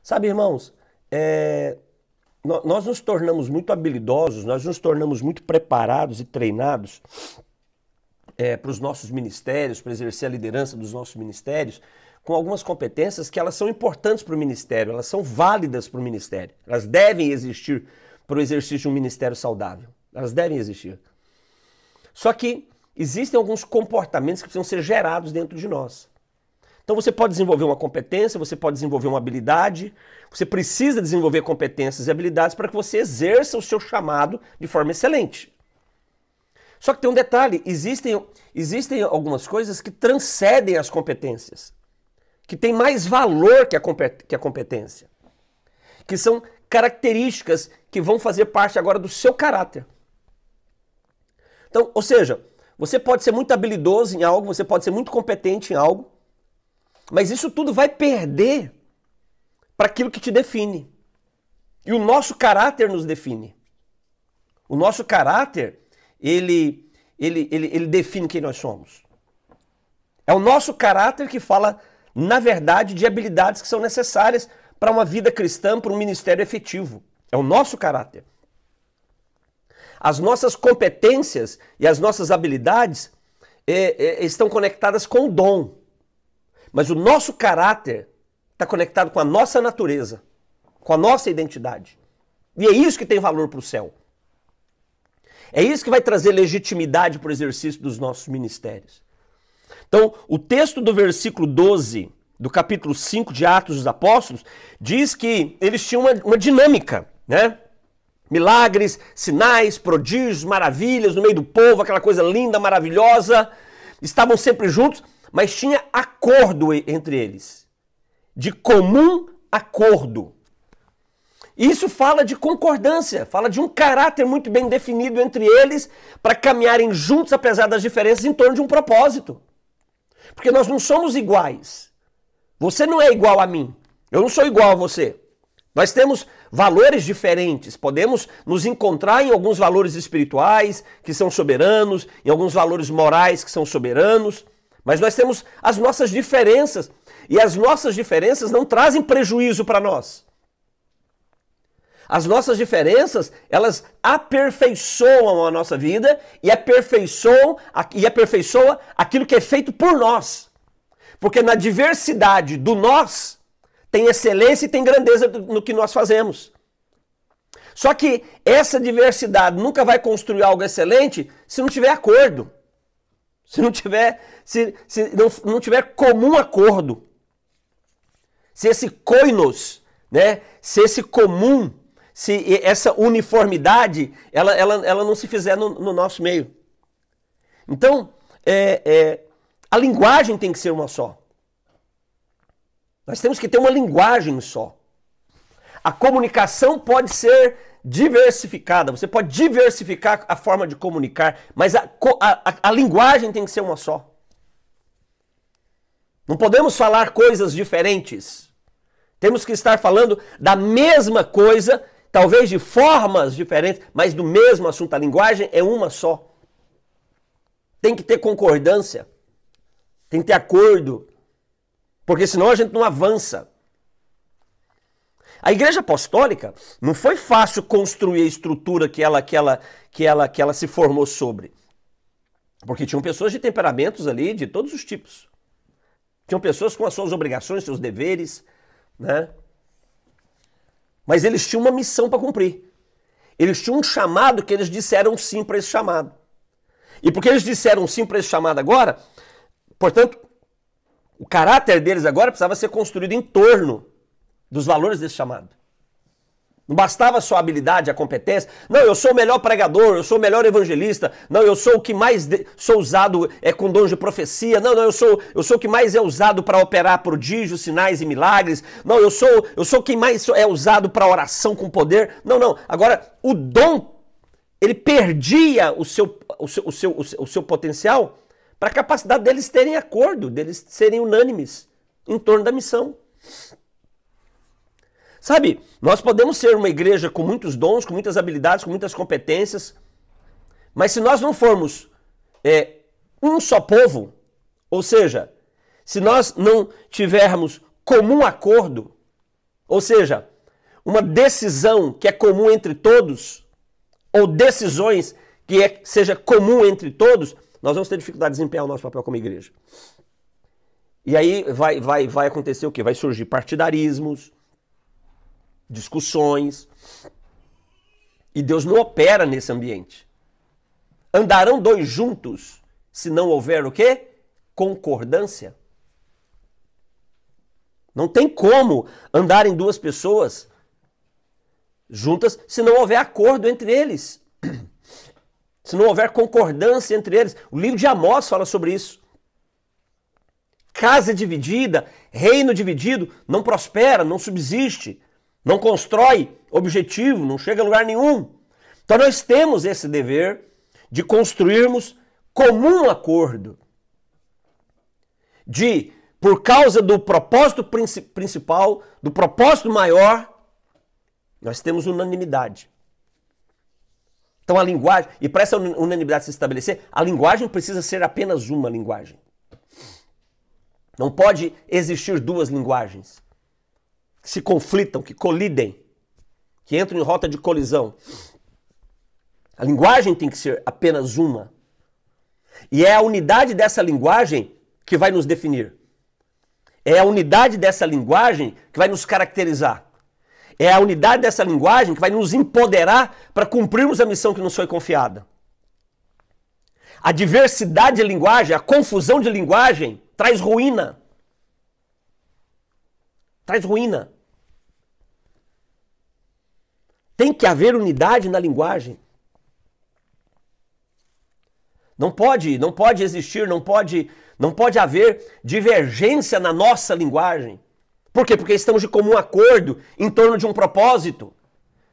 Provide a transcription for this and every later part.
Sabe, irmãos, nós nos tornamos muito habilidosos, nós nos tornamos muito preparados e treinados para os nossos ministérios, para exercer a liderança dos nossos ministérios, com algumas competências que elas são importantes para o ministério, elas são válidas para o ministério. Elas devem existir para o exercício de um ministério saudável. Elas devem existir. Só que existem alguns comportamentos que precisam ser gerados dentro de nós. Então você pode desenvolver uma competência, você pode desenvolver uma habilidade, você precisa desenvolver competências e habilidades para que você exerça o seu chamado de forma excelente. Só que tem um detalhe, existem algumas coisas que transcendem as competências, que têm mais valor que a competência, que são características que vão fazer parte agora do seu caráter. Então, ou seja, você pode ser muito habilidoso em algo, você pode ser muito competente em algo, mas isso tudo vai perder para aquilo que te define. E o nosso caráter nos define. O nosso caráter, ele define quem nós somos. É o nosso caráter que fala, na verdade, de habilidades que são necessárias para uma vida cristã, para um ministério efetivo. É o nosso caráter. As nossas competências e as nossas habilidades estão conectadas com o dom. Mas o nosso caráter está conectado com a nossa natureza, com a nossa identidade. E é isso que tem valor para o céu. É isso que vai trazer legitimidade para o exercício dos nossos ministérios. Então, o texto do versículo 12, do capítulo 5 de Atos dos Apóstolos, diz que eles tinham uma dinâmica, né? Milagres, sinais, prodígios, maravilhas no meio do povo, aquela coisa linda, maravilhosa. Estavam sempre juntos, mas tinha acordo entre eles. De comum acordo. Isso fala de concordância, fala de um caráter muito bem definido entre eles para caminharem juntos, apesar das diferenças, em torno de um propósito. Porque nós não somos iguais. Você não é igual a mim. Eu não sou igual a você. Nós temos valores diferentes, podemos nos encontrar em alguns valores espirituais que são soberanos, em alguns valores morais que são soberanos, mas nós temos as nossas diferenças e as nossas diferenças não trazem prejuízo para nós. As nossas diferenças, elas aperfeiçoam a nossa vida e aperfeiçoam aquilo que é feito por nós. Porque na diversidade do nós, tem excelência e tem grandeza no que nós fazemos. Só que essa diversidade nunca vai construir algo excelente se não tiver acordo. Se não tiver comum acordo. Se esse koinos, né, se esse comum, se essa uniformidade, ela não se fizer no nosso meio. Então, a linguagem tem que ser uma só. Nós temos que ter uma linguagem só. A comunicação pode ser diversificada, você pode diversificar a forma de comunicar, mas a linguagem tem que ser uma só. Não podemos falar coisas diferentes. Temos que estar falando da mesma coisa, talvez de formas diferentes, mas do mesmo assunto. A linguagem é uma só. Tem que ter concordância, tem que ter acordo, porque senão a gente não avança. A Igreja Apostólica não foi fácil construir a estrutura que ela se formou sobre. Porque tinham pessoas de temperamentos ali de todos os tipos. Tinham pessoas com as suas obrigações, seus deveres, né? Mas eles tinham uma missão para cumprir. Eles tinham um chamado que eles disseram sim para esse chamado. E porque eles disseram sim para esse chamado agora, portanto, o caráter deles agora precisava ser construído em torno dos valores desse chamado. Não bastava só a habilidade, a competência. Não, eu sou o melhor pregador, eu sou o melhor evangelista. Não, eu sou o que mais sou usado com dons de profecia. Não, eu sou o que mais é usado para operar prodígios, sinais e milagres. Não, eu sou quem mais é usado para oração com poder. Não. Agora, o dom, ele perdia o seu potencial para a capacidade deles terem acordo, deles serem unânimes em torno da missão. Sabe, nós podemos ser uma igreja com muitos dons, com muitas habilidades, com muitas competências, mas se nós não formos um só povo, ou seja, se nós não tivermos comum acordo, Ou seja, uma decisão que é comum entre todos, ou decisões que seja comum entre todos, nós vamos ter dificuldade de desempenhar o nosso papel como igreja. E aí vai acontecer o quê? Vai surgir partidarismos, discussões, e Deus não opera nesse ambiente. Andarão dois juntos se não houver o quê? Concordância. Não tem como andarem duas pessoas juntas se não houver acordo entre eles. Se não houver concordância entre eles. O livro de Amós fala sobre isso. Casa dividida, reino dividido, não prospera, não subsiste, não constrói objetivo, não chega a lugar nenhum. Então nós temos esse dever de construirmos comum acordo. Por causa do propósito principal, do propósito maior, nós temos unanimidade. Então a linguagem, e para essa unanimidade se estabelecer, a linguagem precisa ser apenas uma linguagem. Não pode existir duas linguagens que se conflitam, que colidem, que entram em rota de colisão. A linguagem tem que ser apenas uma. E é a unidade dessa linguagem que vai nos definir. É a unidade dessa linguagem que vai nos caracterizar. É a unidade dessa linguagem que vai nos empoderar para cumprirmos a missão que nos foi confiada. A diversidade de linguagem, a confusão de linguagem, traz ruína. Traz ruína. Tem que haver unidade na linguagem. Não pode existir, não pode haver divergência na nossa linguagem. Por quê? Porque estamos de comum acordo em torno de um propósito.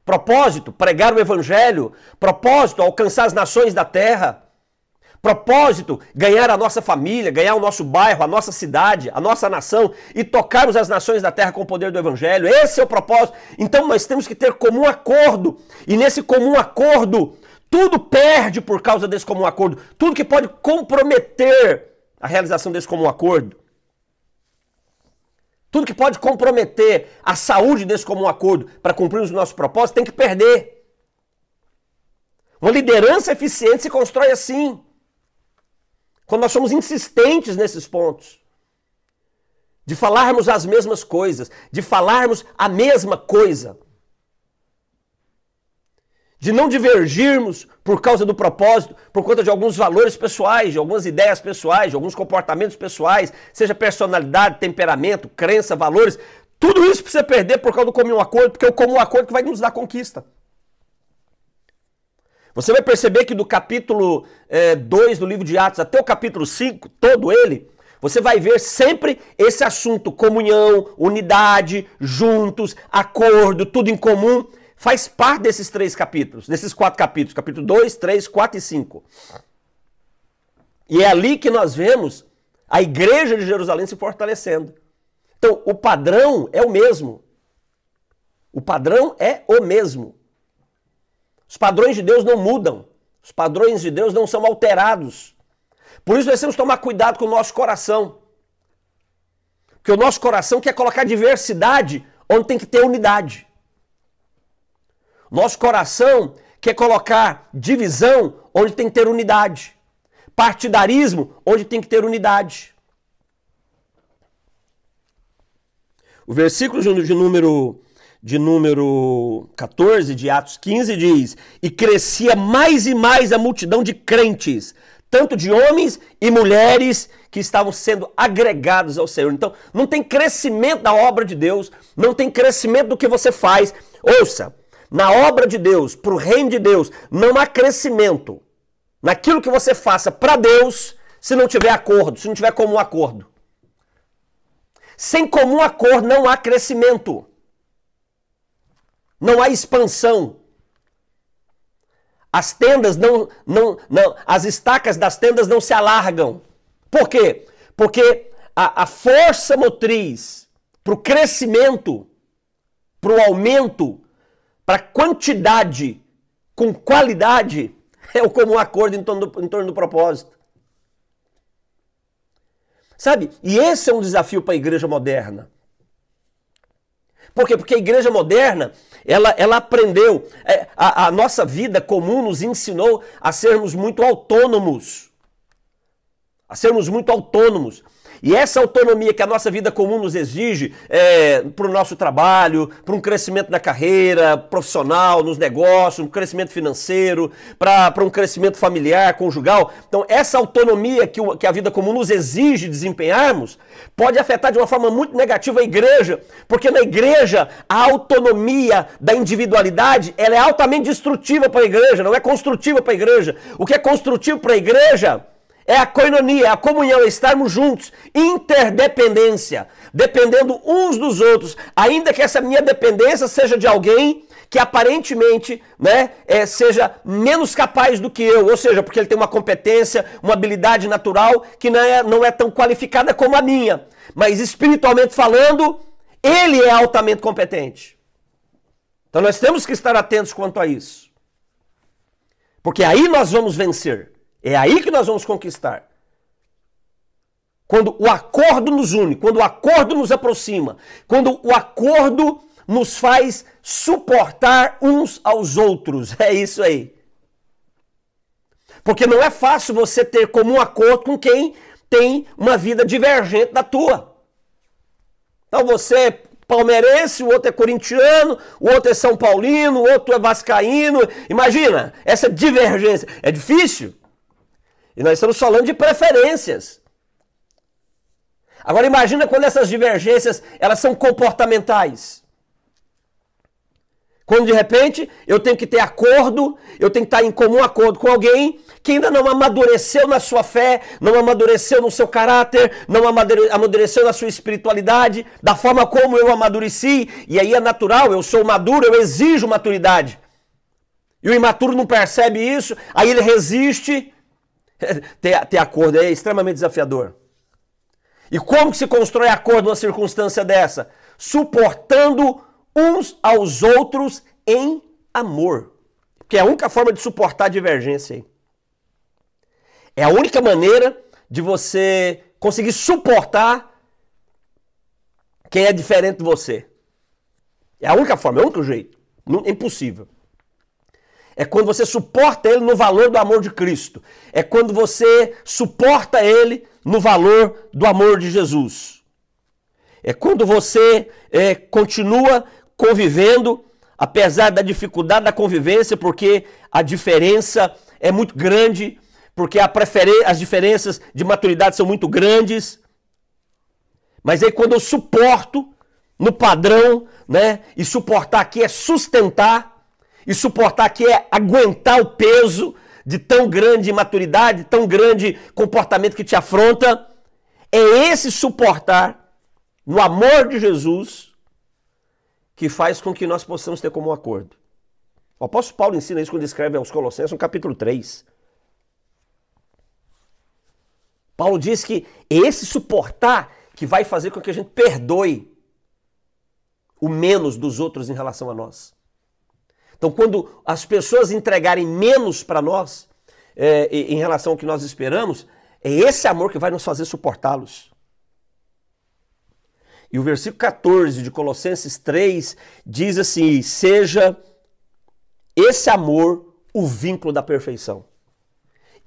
Propósito, pregar o evangelho. Propósito, alcançar as nações da terra. Propósito, ganhar a nossa família, ganhar o nosso bairro, a nossa cidade, a nossa nação e tocarmos as nações da terra com o poder do evangelho. Esse é o propósito. Então nós temos que ter comum acordo. E nesse comum acordo, tudo perde por causa desse comum acordo. Tudo que pode comprometer a realização desse comum acordo. Tudo que pode comprometer a saúde desse comum acordo para cumprirmos o nosso propósito tem que perder. Uma liderança eficiente se constrói assim. Quando nós somos insistentes nesses pontos. De falarmos as mesmas coisas. De falarmos a mesma coisa. De não divergirmos por causa do propósito, por conta de alguns valores pessoais, de algumas ideias pessoais, de alguns comportamentos pessoais, seja personalidade, temperamento, crença, valores. Tudo isso precisa perder por causa do comum acordo, porque é o comum acordo que vai nos dar conquista. Você vai perceber que do capítulo 2 do livro de Atos até o capítulo 5, todo ele, você vai ver sempre esse assunto, comunhão, unidade, juntos, acordo, tudo em comum. Faz parte desses 3 capítulos, desses 4 capítulos, capítulo 2, 3, 4 e 5. E é ali que nós vemos a igreja de Jerusalém se fortalecendo. Então, o padrão é o mesmo. O padrão é o mesmo. Os padrões de Deus não mudam. Os padrões de Deus não são alterados. Por isso nós temos que tomar cuidado com o nosso coração. Porque o nosso coração quer colocar diversidade onde tem que ter unidade. Nosso coração quer colocar divisão onde tem que ter unidade. Partidarismo onde tem que ter unidade. O versículo de número 14 de Atos 15 diz: e crescia mais e mais a multidão de crentes, tanto de homens e mulheres que estavam sendo agregados ao Senhor. Então, não tem crescimento da obra de Deus, não tem crescimento do que você faz. Ouça, na obra de Deus, para o reino de Deus, não há crescimento naquilo que você faça para Deus se não tiver acordo, se não tiver comum acordo. Sem comum acordo não há crescimento. Não há expansão. As tendas as estacas das tendas não se alargam. Por quê? Porque a força motriz para o crescimento, para o aumento, para quantidade com qualidade, é o comum acordo em torno do propósito. Sabe? E esse é um desafio para a igreja moderna. Por quê? Porque a igreja moderna, ela aprendeu, a nossa vida comum nos ensinou a sermos muito autônomos. A sermos muito autônomos. E essa autonomia que a nossa vida comum nos exige para o nosso trabalho, para um crescimento na carreira profissional, nos negócios, um crescimento financeiro, para um crescimento familiar, conjugal. Então, essa autonomia que a vida comum nos exige desempenharmos pode afetar de uma forma muito negativa a igreja, porque na igreja a autonomia da individualidade ela é altamente destrutiva para a igreja, não é construtiva para a igreja. O que é construtivo para a igreja é a koinonia, a comunhão, é estarmos juntos, interdependência, dependendo uns dos outros, ainda que essa minha dependência seja de alguém que aparentemente, né, seja menos capaz do que eu, ou seja, porque ele tem uma competência, uma habilidade natural que não é tão qualificada como a minha, mas espiritualmente falando, ele é altamente competente. Então nós temos que estar atentos quanto a isso, porque aí nós vamos vencer. É aí que nós vamos conquistar. Quando o acordo nos une, quando o acordo nos aproxima, quando o acordo nos faz suportar uns aos outros. É isso aí. Porque não é fácil você ter comum acordo com quem tem uma vida divergente da tua. Então você é palmeirense, o outro é corintiano, o outro é São Paulino, o outro é vascaíno. Imagina, essa divergência. É difícil. E nós estamos falando de preferências. Agora imagina quando essas divergências elas são comportamentais. Quando de repente eu tenho que ter acordo, eu tenho que estar em comum acordo com alguém que ainda não amadureceu na sua fé, não amadureceu no seu caráter, não amadureceu na sua espiritualidade, da forma como eu amadureci, e aí é natural, eu sou maduro, eu exijo maturidade. E o imaturo não percebe isso, aí ele resiste. Ter acordo é extremamente desafiador. E como que se constrói acordo numa circunstância dessa? Suportando uns aos outros em amor. Que é a única forma de suportar a divergência aí. É a única maneira de você conseguir suportar quem é diferente de você. É a única forma, é o único jeito. É impossível. É quando você suporta ele no valor do amor de Cristo. É quando você suporta ele no valor do amor de Jesus. É quando você continua convivendo, apesar da dificuldade da convivência, porque a diferença é muito grande, porque as diferenças de maturidade são muito grandes. Mas aí quando eu suporto no padrão, né? E suportar aqui é sustentar. E suportar aqui é aguentar o peso de tão grande imaturidade, tão grande comportamento que te afronta. É esse suportar no amor de Jesus que faz com que nós possamos ter como um acordo. O apóstolo Paulo ensina isso quando escreve aos Colossenses, no capítulo 3. Paulo diz que é esse suportar que vai fazer com que a gente perdoe o menos dos outros em relação a nós. Então, quando as pessoas entregarem menos para nós, em relação ao que nós esperamos, é esse amor que vai nos fazer suportá-los. E o versículo 14 de Colossenses 3 diz assim: seja esse amor o vínculo da perfeição.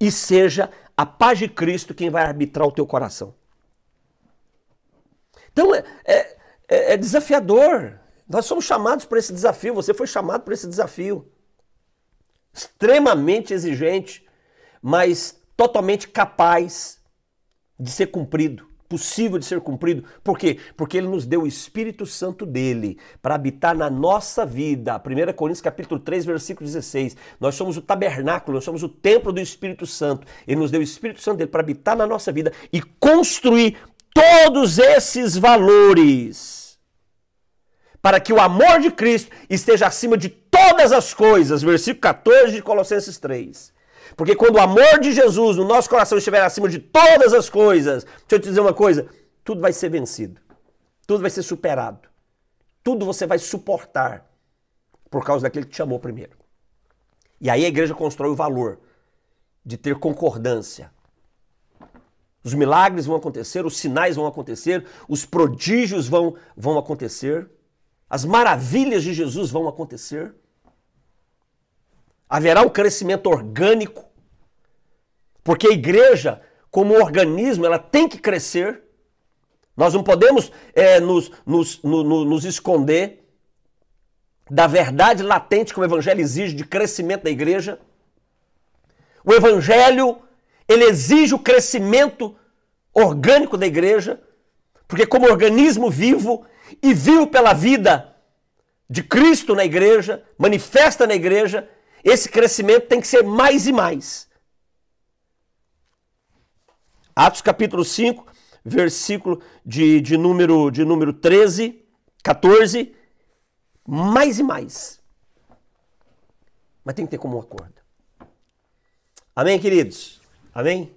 E seja a paz de Cristo quem vai arbitrar o teu coração. Então, é desafiador. Nós somos chamados por esse desafio, você foi chamado por esse desafio. Extremamente exigente, mas totalmente capaz de ser cumprido, possível de ser cumprido. Por quê? Porque ele nos deu o Espírito Santo dele para habitar na nossa vida. 1 Coríntios capítulo 3, versículo 16. Nós somos o tabernáculo, nós somos o templo do Espírito Santo. Ele nos deu o Espírito Santo dele para habitar na nossa vida e construir todos esses valores, para que o amor de Cristo esteja acima de todas as coisas. Versículo 14 de Colossenses 3. Porque quando o amor de Jesus no nosso coração estiver acima de todas as coisas, deixa eu te dizer uma coisa, tudo vai ser vencido. Tudo vai ser superado. Tudo você vai suportar por causa daquele que te chamou primeiro. E aí a igreja constrói o valor de ter concordância. Os milagres vão acontecer, os sinais vão acontecer, os prodígios vão acontecer. As maravilhas de Jesus vão acontecer. Haverá um crescimento orgânico, porque a igreja, como organismo, ela tem que crescer. Nós não podemos nos esconder da verdade latente que o evangelho exige de crescimento da igreja. O evangelho, ele exige o crescimento orgânico da igreja, porque como organismo vivo e vivo pela vida de Cristo na igreja, manifesta na igreja, esse crescimento tem que ser mais e mais. Atos capítulo 5, versículo de número 13, 14, mais e mais. Mas tem que ter como um acordo. Amém, queridos? Amém?